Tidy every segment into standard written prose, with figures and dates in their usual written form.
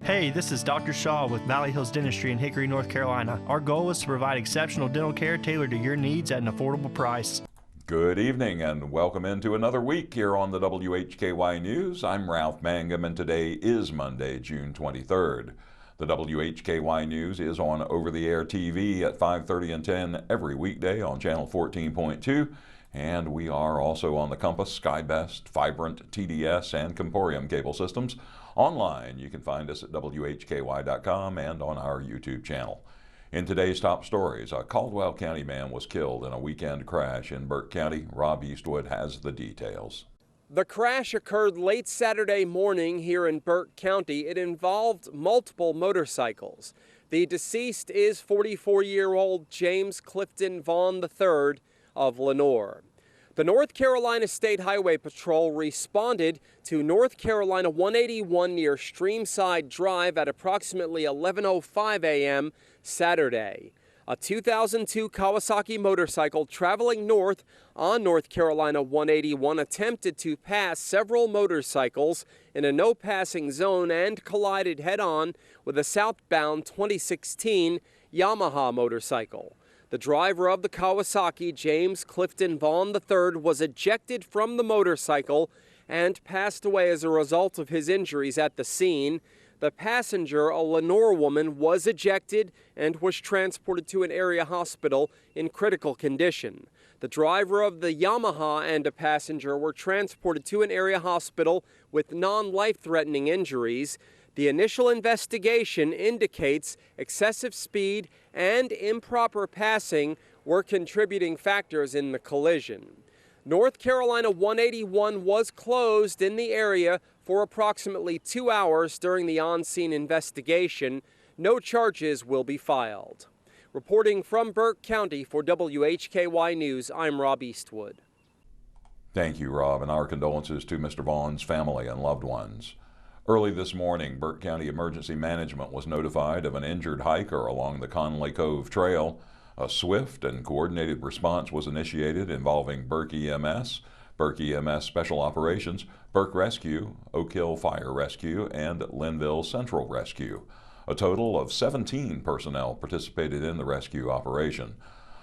Hey, this is Dr. Shaw with Valley Hills Dentistry in Hickory, North Carolina. Our goal is to provide exceptional dental care tailored to your needs at an affordable price. Good evening and welcome into another week here on the WHKY News. I'm Ralph Mangum and today is Monday, June 23rd. The WHKY News is on over-the-air TV at 5:30 and 10 every weekday on channel 14.2. And we are also on the Compass, SkyBest, Vibrant, TDS, and Comporium cable systems. Online, you can find us at WHKY.com and on our YouTube channel. In today's top stories, a Caldwell County man was killed in a weekend crash in Burke County. Rob Eastwood has the details. The crash occurred late Saturday morning here in Burke County. It involved multiple motorcycles. The deceased is 44-year-old James Clifton Vaughan III of Lenoir. The North Carolina State Highway Patrol responded to North Carolina 181 near Streamside Drive at approximately 11:05 a.m. Saturday. A 2002 Kawasaki motorcycle traveling north on North Carolina 181 attempted to pass several motorcycles in a no-passing zone and collided head-on with a southbound 2016 Yamaha motorcycle. The driver of the Kawasaki, James Clifton Vaughan III, was ejected from the motorcycle and passed away as a result of his injuries at the scene. The passenger, a Lenoir woman, was ejected and was transported to an area hospital in critical condition. The driver of the Yamaha and a passenger were transported to an area hospital with non-life-threatening injuries. The initial investigation indicates excessive speed and improper passing were contributing factors in the collision. North Carolina 181 was closed in the area for approximately 2 hours during the on-scene investigation. No charges will be filed. Reporting from Burke County for WHKY News, I'm Rob Eastwood. Thank you, Rob, and our condolences to Mr. Vaughan's family and loved ones. Early this morning, Burke County Emergency Management was notified of an injured hiker along the Conley Cove Trail. A swift and coordinated response was initiated involving Burke EMS, Burke EMS Special Operations, Burke Rescue, Oak Hill Fire Rescue, and Linville Central Rescue. A total of 17 personnel participated in the rescue operation.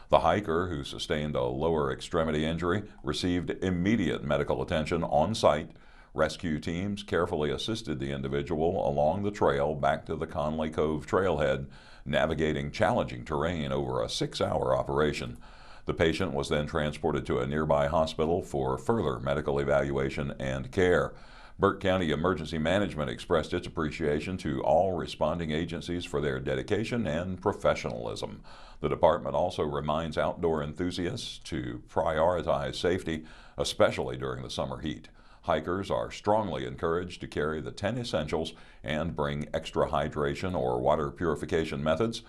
The hiker, who sustained a lower extremity injury, received immediate medical attention on site. Rescue teams carefully assisted the individual along the trail back to the Conley Cove trailhead, navigating challenging terrain over a 6-hour operation. The patient was then transported to a nearby hospital for further medical evaluation and care. Burke County Emergency Management expressed its appreciation to all responding agencies for their dedication and professionalism. The department also reminds outdoor enthusiasts to prioritize safety, especially during the summer heat. Hikers are strongly encouraged to carry the 10 essentials and bring extra hydration or water purification methods.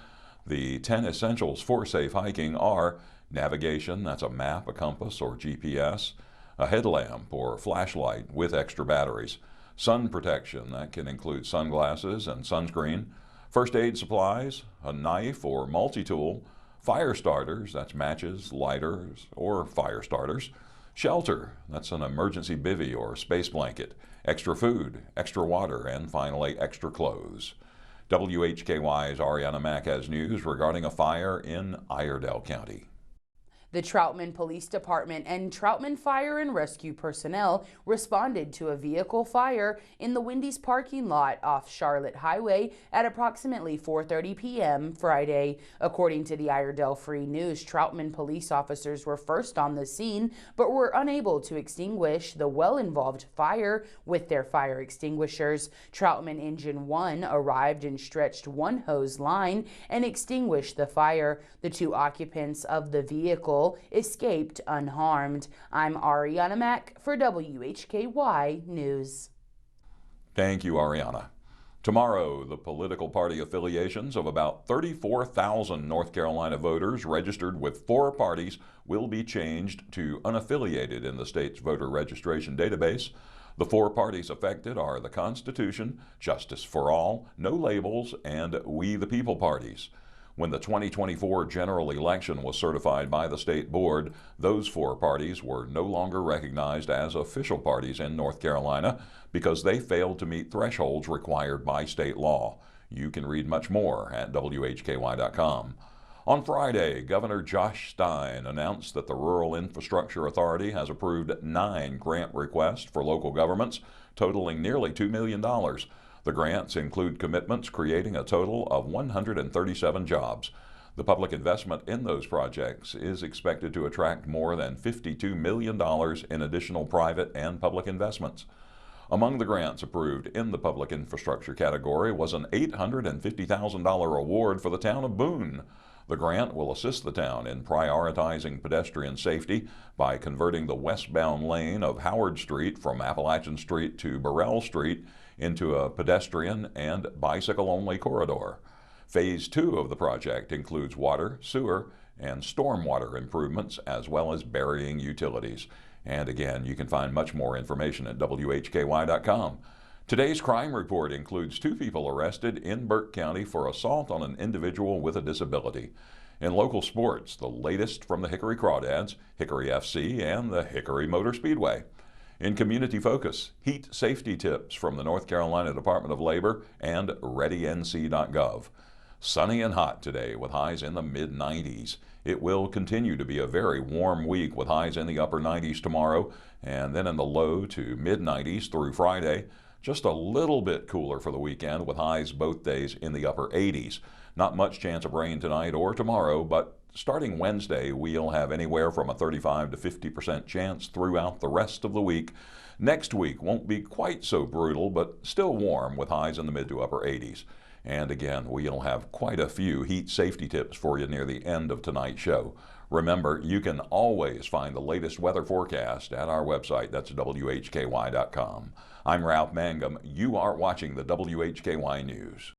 The 10 essentials for safe hiking are navigation, that's a map, a compass, or GPS, a headlamp or flashlight with extra batteries, sun protection, that can include sunglasses and sunscreen, first aid supplies, a knife or multi-tool, fire starters, that's matches, lighters, or fire starters, shelter, that's an emergency bivvy or space blanket, extra food, extra water, and finally extra clothes. WHKY's Arianna Mack has news regarding a fire in Iredell County. The Troutman Police Department and Troutman Fire and Rescue personnel responded to a vehicle fire in the Wendy's parking lot off Charlotte Highway at approximately 4:30 p.m. Friday. According to the Iredell Free News, Troutman police officers were first on the scene but were unable to extinguish the well-involved fire with their fire extinguishers. Troutman Engine 1 arrived and stretched one hose line and extinguished the fire. The two occupants of the vehicle escaped unharmed. I'm Arianna Mack for WHKY News. Thank you, Arianna. Tomorrow, the political party affiliations of about 34,000 North Carolina voters registered with 4 parties will be changed to unaffiliated in the state's voter registration database. The 4 parties affected are the Constitution, Justice for All, No Labels, and We the People parties. When the 2024 general election was certified by the state board, those 4 parties were no longer recognized as official parties in North Carolina because they failed to meet thresholds required by state law. You can read much more at WHKY.com. On Friday, Governor Josh Stein announced that the Rural Infrastructure Authority has approved 9 grant requests for local governments, totaling nearly $2 million. The grants include commitments creating a total of 137 jobs. The public investment in those projects is expected to attract more than $52 million in additional private and public investments. Among the grants approved in the public infrastructure category was an $850,000 award for the Town of Boone. The grant will assist the town in prioritizing pedestrian safety by converting the westbound lane of Howard Street from Appalachian Street to Burrell Street into a pedestrian and bicycle-only corridor. Phase 2 of the project includes water, sewer, and stormwater improvements, as well as burying utilities. And again, you can find much more information at WHKY.com. Today's crime report includes 2 people arrested in Burke County for assault on an individual with a disability. In local sports, the latest from the Hickory Crawdads, Hickory FC, and the Hickory Motor Speedway. In community focus, heat safety tips from the North Carolina Department of Labor and ReadyNC.gov. Sunny and hot today with highs in the mid-90s. It will continue to be a very warm week with highs in the upper 90s tomorrow and then in the low to mid-90s through Friday. Just a little bit cooler for the weekend with highs both days in the upper 80s. Not much chance of rain tonight or tomorrow, but starting Wednesday, we'll have anywhere from a 35 to 50% chance throughout the rest of the week. Next week won't be quite so brutal, but still warm with highs in the mid to upper 80s. And again, we'll have quite a few heat safety tips for you near the end of tonight's show. Remember, you can always find the latest weather forecast at our website. That's WHKY.com. I'm Ralph Mangum. You are watching the WHKY News.